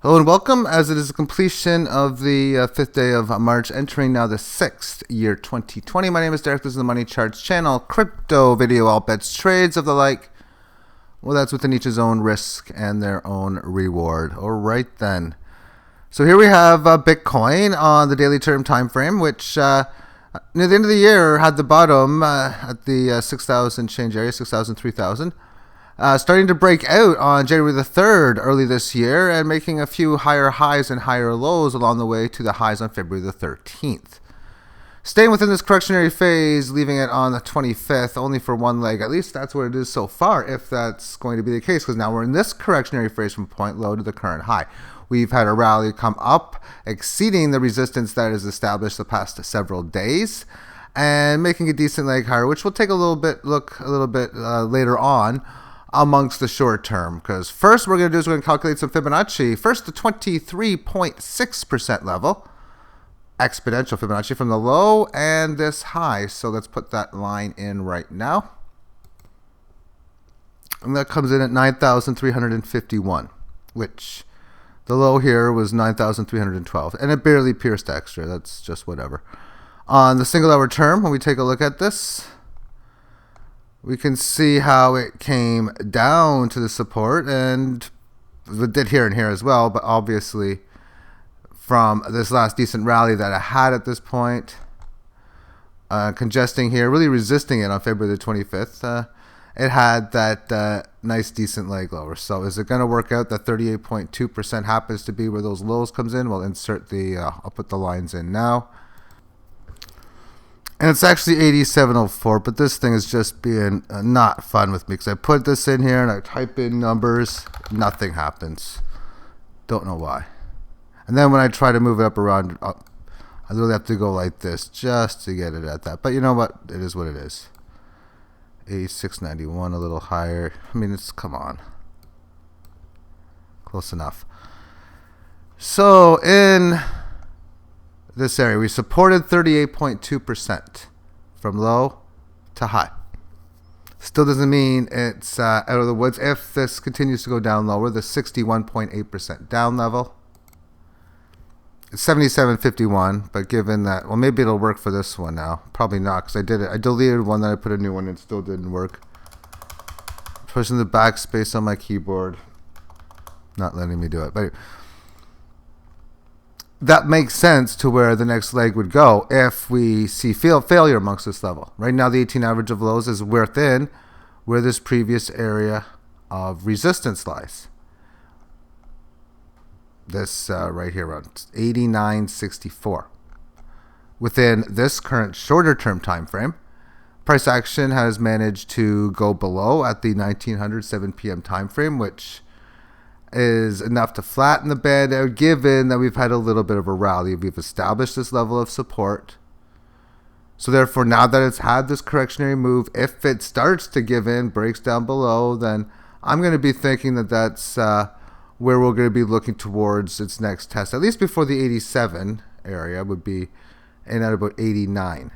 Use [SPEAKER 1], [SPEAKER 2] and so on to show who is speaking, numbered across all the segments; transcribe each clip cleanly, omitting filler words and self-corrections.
[SPEAKER 1] Hello and welcome, as it is the completion of the fifth day of March, entering now the sixth year 2020. My name is Derek, this is the Money Charts channel, crypto video, all bets, trades of the like. Well, that's within each's own risk and their own reward. All right then. So here we have Bitcoin on the daily term time frame, which near the end of the year had the bottom at the 6,000 change area, 6,000, 3,000. Starting to break out on January the 3rd early this year and making a few higher highs and higher lows along the way to the highs on February the 13th. Staying within this correctionary phase, leaving it on the 25th only for one leg. At least that's what it is so far, if that's going to be the case, because now we're in this correctionary phase from point low to the current high. We've had a rally come up, exceeding the resistance that is established the past several days, and making a decent leg higher, which we'll take a little bit later on amongst the short term, because first we're going to do is we're going to calculate some Fibonacci. First, the 23.6% level, exponential Fibonacci from the low and this high. So let's put that line in right now. And that comes in at 9,351, which the low here was 9,312, and it barely pierced extra. That's just whatever. On the single hour term, when we take a look at this, we can see how it came down to the support, and it did here and here as well, but obviously from this last decent rally that I had at this point, congesting here, really resisting it on February the 25th, it had that nice decent leg lower. So is it going to work out that 38.2% happens to be where those lows comes in? We'll insert the, I'll put the lines in now. And it's actually 8704, but this thing is just being not fun with me, because I put this in here and I type in numbers, nothing happens. Don't know why. And then when I try to move it up around, I literally have to go like this just to get it at that. But you know what? It is what it is. 8691, a little higher. I mean, come on. Close enough. So in this area, we supported 38.2% from low to high. Still doesn't mean it's out of the woods. If this continues to go down lower, the 61.8% down level, it's 77.51. But given that, well, maybe it'll work for this one now. Probably not, because I did it. I deleted one, then I put a new one, and it still didn't work. Pushing the backspace on my keyboard, not letting me do it. But that makes sense to where the next leg would go if we see failure amongst this level. Right now, the 18 average of lows is within where this previous area of resistance lies. This right here around 89.64. Within this current shorter term time frame, price action has managed to go below at the 1900 7 p.m. time frame, which is enough to flatten the bed, given that we've had a little bit of a rally. We've established this level of support. So therefore, now that it's had this correctionary move, if it starts to give in, breaks down below, then I'm going to be thinking that that's where we're going to be looking towards its next test. At least before the 87 area would be in at about 89.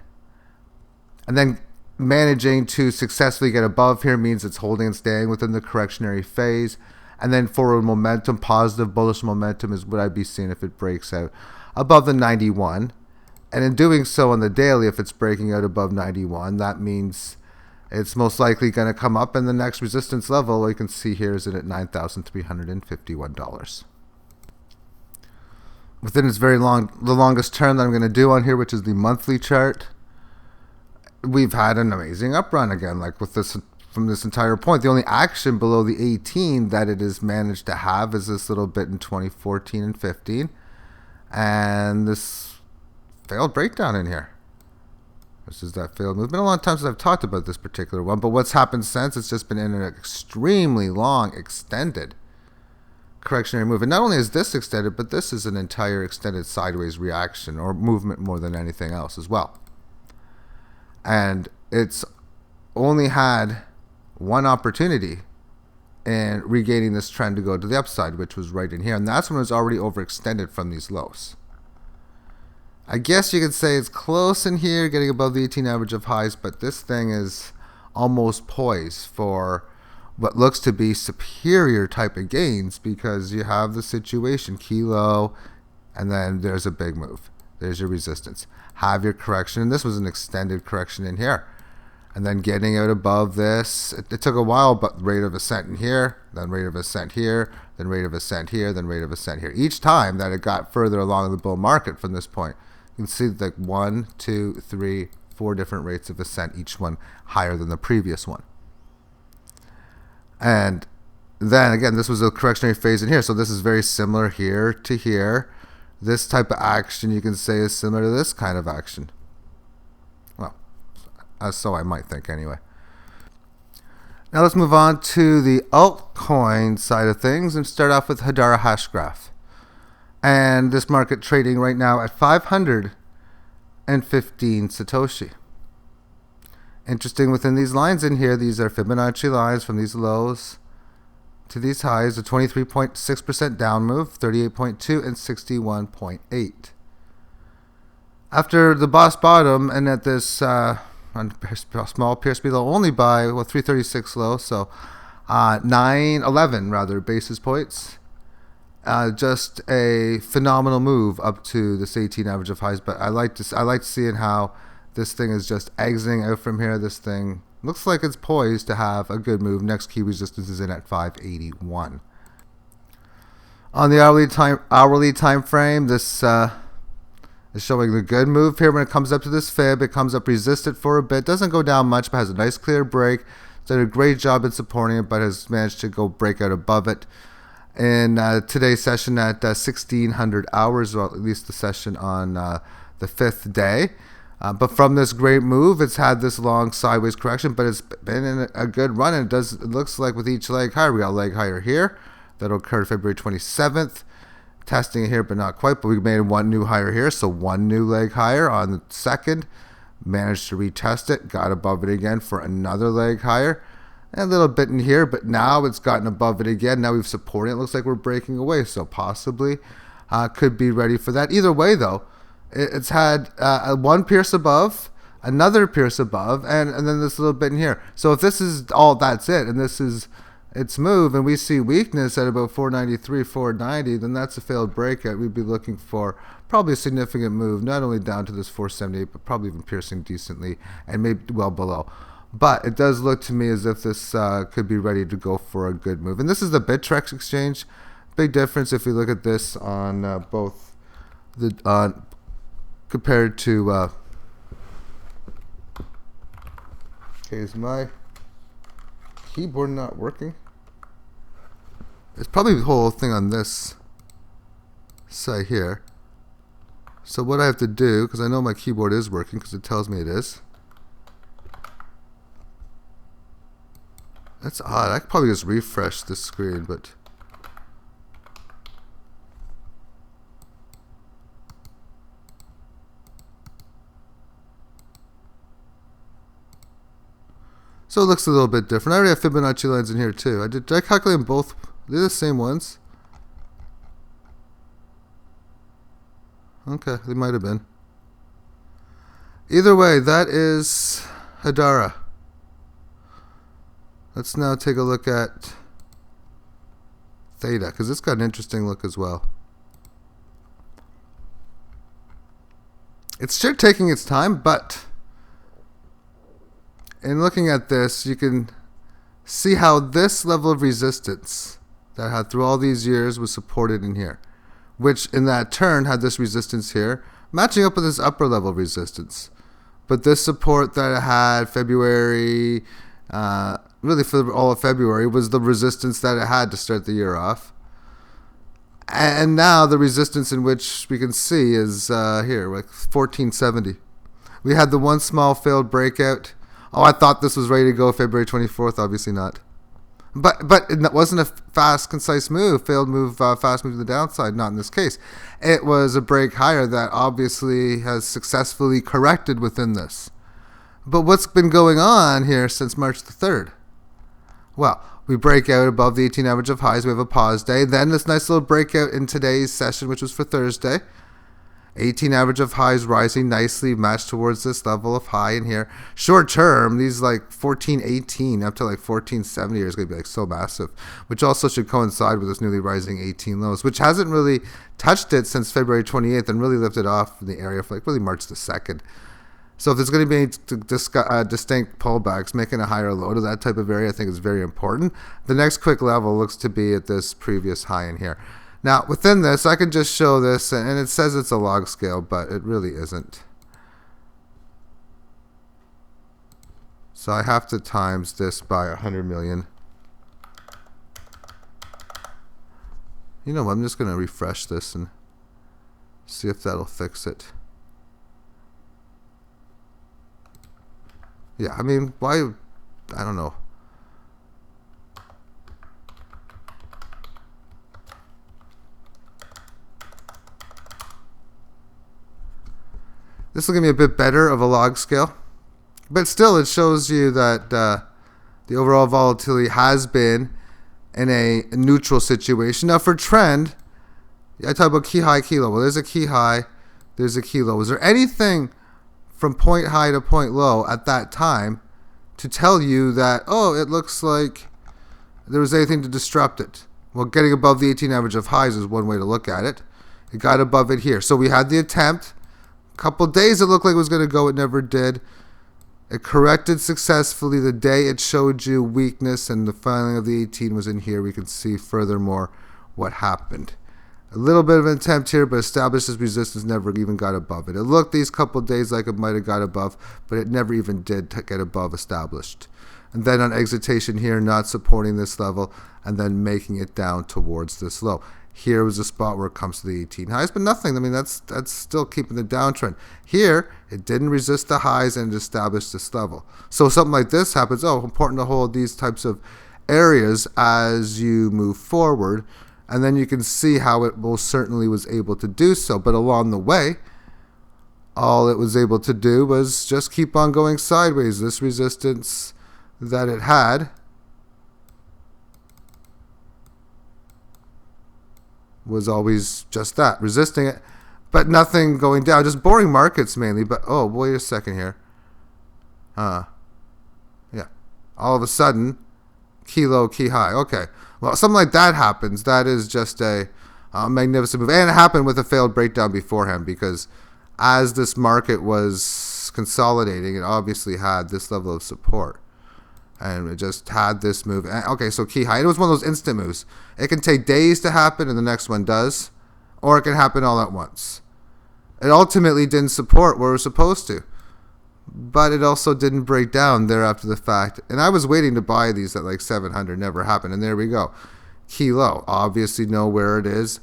[SPEAKER 1] And then managing to successfully get above here means it's holding and staying within the correctionary phase. And then forward momentum, positive bullish momentum is what I'd be seeing if it breaks out above the 91. And in doing so on the daily, if it's breaking out above 91, that means it's most likely going to come up, and the next resistance level you can see here is at $9,351. Within its the longest term that I'm going to do on here, which is the monthly chart, we've had an amazing up run again, like with this. From this entire point, the only action below the 18 that it has managed to have is this little bit in 2014 and 15, and this failed breakdown in here. This is that failed move. It's been a long time since I've talked about this particular one, but what's happened since, it's just been in an extremely long, extended correctionary move. And not only is this extended, but this is an entire extended sideways reaction or movement more than anything else as well. And it's only had one opportunity in regaining this trend to go to the upside, which was right in here, and that's when it was already overextended from these lows. I guess you could say it's close in here, getting above the 18 average of highs, but this thing is almost poised for what looks to be superior type of gains, because you have the situation kilo, and then there's a big move. There's your resistance. Have your correction, and this was an extended correction in here. And then getting out above this, it took a while, but rate of ascent in here, then rate of ascent here, then rate of ascent here, then rate of ascent here. Each time that it got further along the bull market from this point, you can see like 1, 2, 3, 4 different rates of ascent, each one higher than the previous one. And then again, this was a correctionary phase in here, so this is very similar here to here. This type of action you can say is similar to this kind of action. Well, so I might think anyway. Now let's move on to the altcoin side of things and start off with Hedera hash graph. And this market trading right now at 515 Satoshi. Interesting, within these lines in here, these are Fibonacci lines from these lows to these highs, a 23.6% down move, 38.2 and 61.8. After the boss bottom and at this small appears to be low only by 336 low, so 11 rather basis points. Just a phenomenal move up to this 18 average of highs, but I like seeing how this thing is just exiting out from here. This thing looks like it's poised to have a good move. Next key resistance is in at 581. On the hourly time frame, this is showing the good move here. When it comes up to this fib, it comes up resisted for a bit, doesn't go down much, but has a nice clear break. Did a great job in supporting it, but has managed to go break out above it in today's session at 1600 hours, or at least the session on the 5th day. But from this great move, it's had this long sideways correction, but it's been in a good run, and it looks like with each leg higher. We got a leg higher here that'll occur February 27th. Testing it here, but not quite. But we made one new higher here, so one new leg higher on the 2nd. Managed to retest it, got above it again for another leg higher. And a little bit in here, but now it's gotten above it again. Now we've supported it. It looks like we're breaking away, so possibly could be ready for that. Either way, though, it's had one pierce above, another pierce above, and then this little bit in here. So if this is all that's it, and this is its move, and we see weakness at about 493, 490, then that's a failed breakout. We'd be looking for probably a significant move, not only down to this 478, but probably even piercing decently, and maybe well below. But it does look to me as if this could be ready to go for a good move. And this is the Bittrex exchange. Big difference if you look at this on both the compared to. Okay, is my keyboard not working? It's probably the whole thing on this side here. So what I have to do, because I know my keyboard is working because it tells me it is. That's odd. I could probably just refresh this screen, but so it looks a little bit different. I already have Fibonacci lines in here too. Did I calculate them both? They're the same ones. Okay, they might have been. Either way, that is Hedera. Let's now take a look at Theta, because it's got an interesting look as well. It's sure taking its time, but in looking at this, you can see how this level of resistance that had through all these years was supported in here, which in that turn had this resistance here, matching up with this upper level resistance. But this support that it had February, really for all of February, was the resistance that it had to start the year off. And now the resistance in which we can see is here, like 1470. We had the one small failed breakout. Oh, I thought this was ready to go February 24th. Obviously not. But it wasn't a fast, concise move. Failed move, fast move to the downside. Not in this case. It was a break higher that obviously has successfully corrected within this. But what's been going on here since March the 3rd? Well, we break out above the 18 average of highs. We have a pause day. Then this nice little breakout in today's session, which was for Thursday. 18 average of highs rising nicely, matched towards this level of high in here. Short term, these like 1418 up to like 1470 is going to be like so massive, which also should coincide with this newly rising 18 lows, which hasn't really touched it since February 28th and really lifted off in the area for like really March the 2nd. So if there's going to be any distinct pullbacks, making a higher low to that type of area, I think is very important. The next quick level looks to be at this previous high in here. Now, within this, I can just show this, and it says it's a log scale, but it really isn't. So I have to times this by 100 million. You know what, I'm just going to refresh this and see if that'll fix it. Yeah, I mean, why? I don't know. This will give me a bit better of a log scale. But still, it shows you that the overall volatility has been in a neutral situation. Now, for trend, I talk about key high, key low. Well, there's a key high, there's a key low. Is there anything from point high to point low at that time to tell you that, oh, it looks like there was anything to disrupt it? Well, getting above the 18 average of highs is one way to look at it. It got above it here. So we had the attempt. A couple days it looked like it was going to go. It never did. It corrected successfully the day it showed you weakness, and the filing of the 18 was in here. We can see furthermore what happened. A little bit of an attempt here, but established as resistance, never even got above it. It looked these couple days like it might have got above, but it never even did get above established. And then on exitation here, not supporting this level, and then making it down towards this low. Here was a spot where it comes to the 18 highs, but nothing. I mean, that's still keeping the downtrend. Here, it didn't resist the highs and it established this level. So something like this happens. Oh, important to hold these types of areas as you move forward. And then you can see how it most certainly was able to do so. But along the way, all it was able to do was just keep on going sideways. This resistance that it had was always just that, resisting it, but nothing going down. Just boring markets mainly. But, oh, wait a second here. Yeah. All of a sudden, key low, key high. Okay. Well, something like that happens. That is just a magnificent move. And it happened with a failed breakdown beforehand, because as this market was consolidating, it obviously had this level of support. And it just had this move. Okay, so key high. It was one of those instant moves. It can take days to happen, and the next one does. Or it can happen all at once. It ultimately didn't support where it was supposed to. But it also didn't break down there after the fact. And I was waiting to buy these at like 700. Never happened. And there we go. Key low. Obviously know where it is.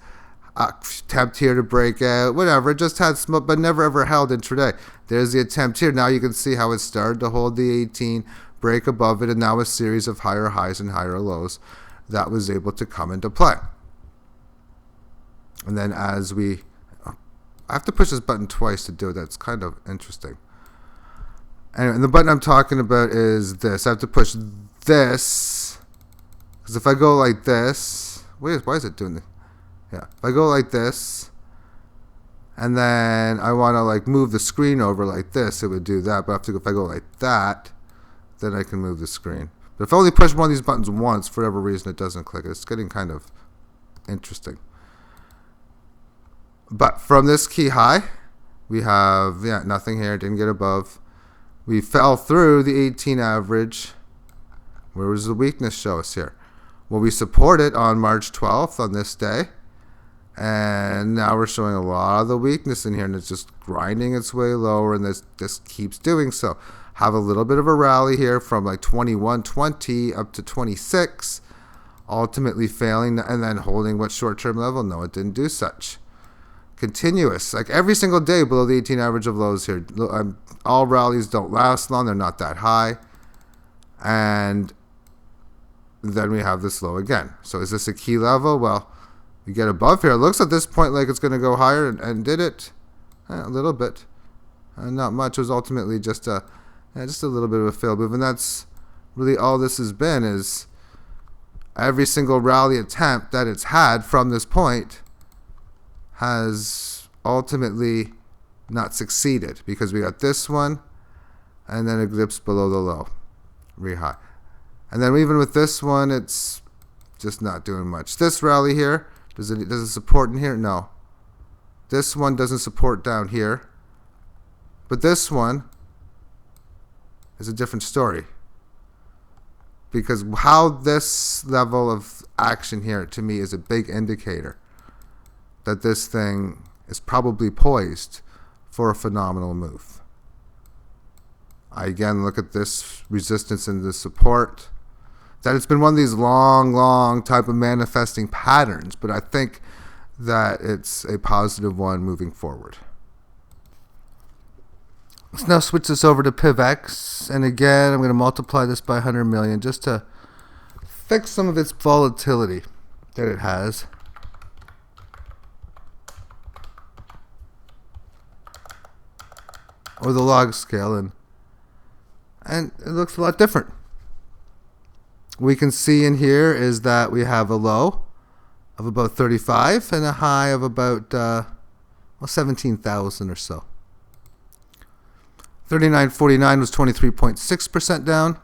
[SPEAKER 1] Attempt here to break out. Whatever. It just had smoke, but never ever held intraday. There's the attempt here. Now you can see how it started to hold the 18, break above it, and now a series of higher highs and higher lows that was able to come into play. And then as we... I have to push this button twice to do it. That's kind of interesting. And the button I'm talking about is this. I have to push this, because if I go like this, why is it doing this? Yeah, if I go like this, and then I want to like move the screen over like this, it would do that. But if I go like that, then I can move the screen. But if I only push one of these buttons once, for whatever reason, it doesn't click. It's getting kind of interesting. But from this key high, we have nothing here. Didn't get above. We fell through the 18 average. Where was the weakness show us here? Well, we supported on March 12th on this day. And now we're showing a lot of the weakness in here. And it's just grinding its way lower. And this keeps doing so. Have a little bit of a rally here from like 21.20 up to 26. Ultimately failing and then holding what short-term level? No, it didn't do such. Continuous, like every single day below the 18 average of lows here. All rallies don't last long. They're not that high. And then we have this low again. So is this a key level? Well, we get above here. It looks at this point like it's going to go higher, and did it a little bit. Not much. It was ultimately just a little bit of a failed move. And that's really all this has been, is every single rally attempt that it's had from this point has ultimately not succeeded, because we got this one and then it dips below the low, really high. And then even with this one, it's just not doing much. This rally here, does it support in here? No. This one doesn't support down here. But this one is a different story. Because how this level of action here, to me, is a big indicator that this thing is probably poised for a phenomenal move. I again look at this resistance and this support, that it's been one of these long type of manifesting patterns, but I think that it's a positive one moving forward. Let's now switch this over to PivX, and again I'm going to multiply this by 100 million just to fix some of its volatility that it has. Or the log scale, and it looks a lot different. We can see in here is that we have a low of about 35 and a high of about 17,000 or so. 39.49 was 23.6% down.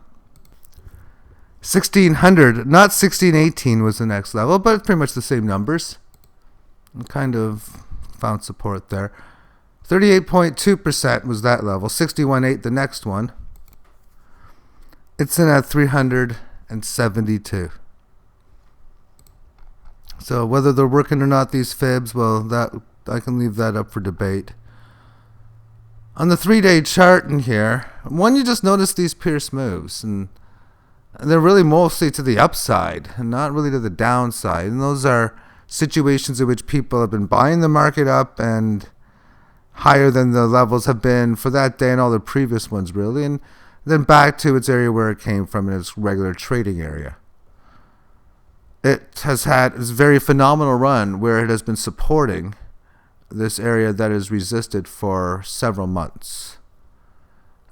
[SPEAKER 1] 1600, not 1618 was the next level, but it's pretty much the same numbers. I kind of found support there. 38.2% was that level. 61.8 the next one. It's in at 372. So whether they're working or not, these fibs, well, that I can leave that up for debate. On the 3-day chart in here, one, you just notice these pierce moves, and they're really mostly to the upside and not really to the downside. And those are situations in which people have been buying the market up and higher than the levels have been for that day and all the previous ones, really, and then back to its area where it came from in its regular trading area. It has had this very phenomenal run where it has been supporting this area that is resisted for several months,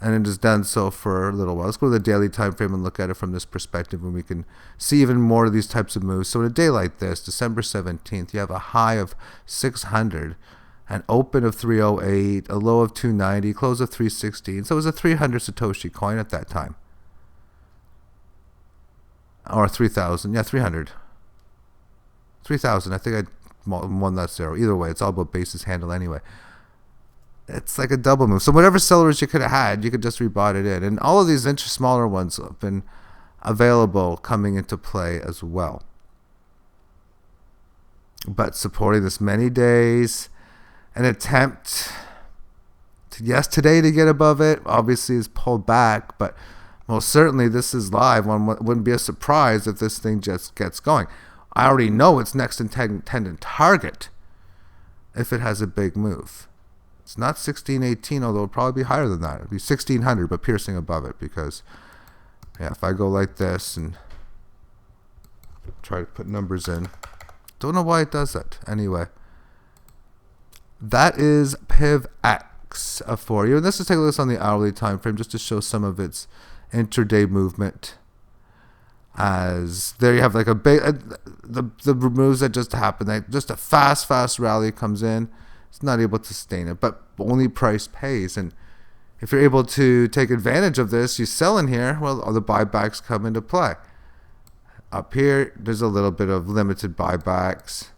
[SPEAKER 1] and it has done so for a little while. Let's go to the daily time frame and look at it from this perspective, and we can see even more of these types of moves. So in a day like this, December 17th, you have a high of 600, an open of 308, a low of 290, close of 316. So it was a 300 Satoshi coin at that time. Or 3,000. Yeah, 300. 3,000. I think I won that zero. Either way, it's all about basis handle anyway. It's like a double move. So whatever sellers you could have had, you could just rebought it in. And all of these smaller ones have been available coming into play as well. But supporting this many days, an attempt yesterday to get above it obviously is pulled back, but most certainly this is live. One wouldn't be a surprise if this thing just gets going. I already know its next intended target if it has a big move. It's not 1618, although it'll probably be higher than that. It'll be 1600, but piercing above it, because yeah, if I go like this and try to put numbers in, don't know why it does that. Anyway, that is PivX for you. And let's just take a look on the hourly time frame just to show some of its intraday movement. As there you have like a big the moves that just happened. Like just a fast rally comes in. It's not able to sustain it, but only price pays. And if you're able to take advantage of this, you sell in here, well, all the buybacks come into play. Up here, there's a little bit of limited buybacks.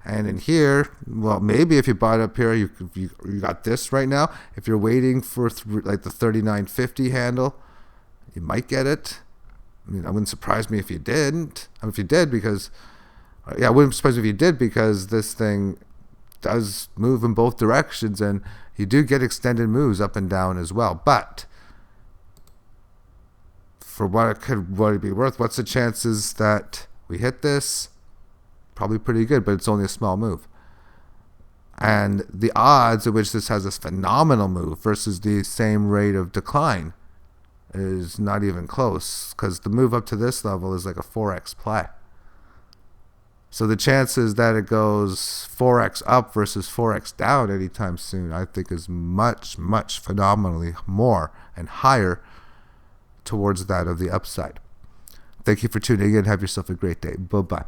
[SPEAKER 1] And in here, well, maybe if you bought up here, you got this right now. If you're waiting for like the 39.50 handle, you might get it. I mean, it wouldn't surprise me if you didn't. I mean, if you did, because yeah, it wouldn't surprise me if you did, because this thing does move in both directions, and you do get extended moves up and down as well. But for what it'd be worth, what's the chances that we hit this? Probably pretty good, but it's only a small move. And the odds at which this has this phenomenal move versus the same rate of decline is not even close, because the move up to this level is like a 4x play. So the chances that it goes 4x up versus 4x down anytime soon, I think, is much phenomenally more and higher towards that of the upside. Thank you for tuning in. Have yourself a great day. Bye-bye.